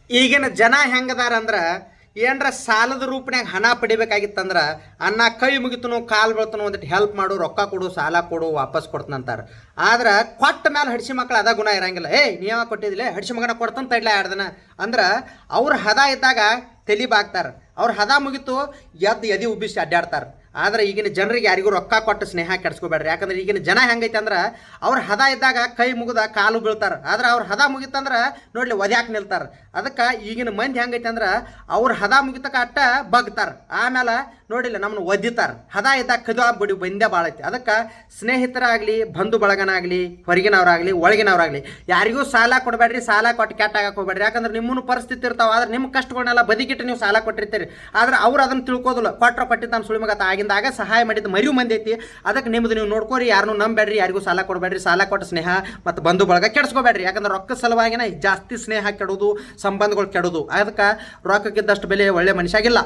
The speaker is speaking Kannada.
ಈಗಿನ ಜನ ಹೆಂಗದಾರ ಅಂದ್ರೆ ಏನರ ಸಾಲದ ರೂಪನ್ಯಾಗ ಹಣ ಪಡಿಬೇಕಾಗಿತ್ತಂದ್ರೆ ಅನ್ನ ಕೈ ಮುಗಿತನು ಕಾಲು ಬೀಳ್ತನು ಒಂದಿಟ್ಟು ಹೆಲ್ಪ್ ಮಾಡು, ರೊಕ್ಕ ಕೊಡು, ಸಾಲ ಕೊಡು, ವಾಪಸ್ ಕೊಡ್ತನಂತಾರೆ. ಆದ್ರೆ ಕೊಟ್ಟ ಮೇಲೆ ಹಡಿಸಿ ಮಕ್ಳು ಅದ ಗುಣ ಇರಂಗಿಲ್ಲ. ನೀವ ಕೊಟ್ಟಿದ್ದಿಲ್ಲ, ಹಡಿಸಿ ಮಗನ ಕೊಡ್ತಾನೆ ತಡ್ಲ 2 ದಿನ ಅಂದ್ರೆ ಅವ್ರ ಹದ ಇದ್ದಾಗ ತಲೆ ಬಾಗ್ತಾರೆ. ಅವ್ರ ಹದ ಮುಗಿತು ಎದಿ ಉಬ್ಬಿಸಿ ಅಡ್ಡಾಡ್ತಾರೆ. ಆದ್ರೆ ಈಗಿನ ಜನರಿಗೆ ಯಾರಿಗೂ ರೊಕ್ಕ ಕೊಟ್ಟು ಸ್ನೇಹ ಕೆಡ್ಸ್ಕೊಬೇಡ್ರಿ. ಯಾಕಂದ್ರೆ ಈಗಿನ ಜನ ಹೆಂಗೈತೆ ಅಂದ್ರೆ ಅವ್ರ ಹದ ಇದ್ದಾಗ ಕೈ ಮುಗಿದ ಕಾಲು ಬೀಳ್ತಾರೆ. ಆದ್ರೆ ಅವ್ರ ಹದ ಮುಗಿತಂದ್ರೆ ನೋಡ್ಲಿ ಒದ್ಯಾಕೆ ನಿಲ್ತಾರೆ. ಅದಕ್ಕೆ ಈಗಿನ ಮಂದಿ ಹೆಂಗೈತೆ ಅಂದ್ರೆ ಅವ್ರ ಹದ ಮುಗಿತಕ ಅಟ್ಟ ಬಗ್ತಾರೆ, ಆಮೇಲೆ ನೋಡಿಲ್ಲ ನಮ್ಮನ್ನು ಒದ್ದಿತಾರೆ. ಹದ ಇದ್ದಾಗ ಕದು ಬಿಡಿ ಬಂದೇ ಭಾಳ ಐತಿ. ಅದಕ್ಕೆ ಸ್ನೇಹಿತರಾಗಲಿ, ಬಂಧು ಬಳಗನಾಗಲಿ, ಹೊರಗಿನವರಾಗಲಿ ಒಳಗಿನವರಾಗಲಿ ಯಾರಿಗೂ ಸಾಲ ಕೊಡಬೇಡ್ರಿ, ಸಾಲ ಕೊಟ್ಟು ಕೆಟ್ಟ ಆಗಕ್ಕೆ ಹೋಗ್ಬೇಡ್ರಿ. ಯಾಕಂದ್ರೆ ನಿಮ್ಮನ್ನು ಪರಿಸ್ಥಿತಿ ಇರ್ತಾವೆ. ಆದ್ರೆ ನಿಮ್ಮ ಕಷ್ಟಗಳನ್ನೆಲ್ಲ ಬದಿಗಿಟ್ಟು ನೀವು ಸಾಲ ಕೊಟ್ಟಿರ್ತೀರಿ. ಆದ್ರೆ ಅವ್ರು ಅದನ್ನು ತಿಳ್ಕೋದಿಲ್ಲ. ಕೊಟ್ಟಿದ್ದಾನೆ ಸುಳಿಮಗತ ಆಗಿಂದಾಗ ಸಹಾಯ ಮಾಡಿದ್ದು ಮರಿವು ಮಂದಿ ಐತಿ. ಅದಕ್ಕೆ ನಿಮ್ಮದು ನೀವು ನೋಡ್ಕೋರಿ, ಯಾರನ್ನೂ ನಂಬೇಡ್ರಿ, ಯಾರಿಗೂ ಸಾಲ ಕೊಡಬೇಡ್ರಿ. ಸಾಲ ಕೊಟ್ಟು ಸ್ನೇಹ ಮತ್ತು ಬಂಧು ಬಳಗ ಕೆಡಿಸ್ಕೋಬೇಡ್ರಿ. ಯಾಕಂದ್ರೆ ರೊಕ್ಕ ಸಲುವಾಗಿನ ಜಾಸ್ತಿ ಸ್ನೇಹ ಕೆಡೋದು, ಸಂಬಂಧಗಳು ಕೆಡೋದು. ಅದಕ್ಕೆ ರೊಕ್ಕಕ್ಕಿದ್ದಷ್ಟು ಬೆಲೆ ಒಳ್ಳೆ ಮನುಷ್ಯಾಗಿಲ್ಲ.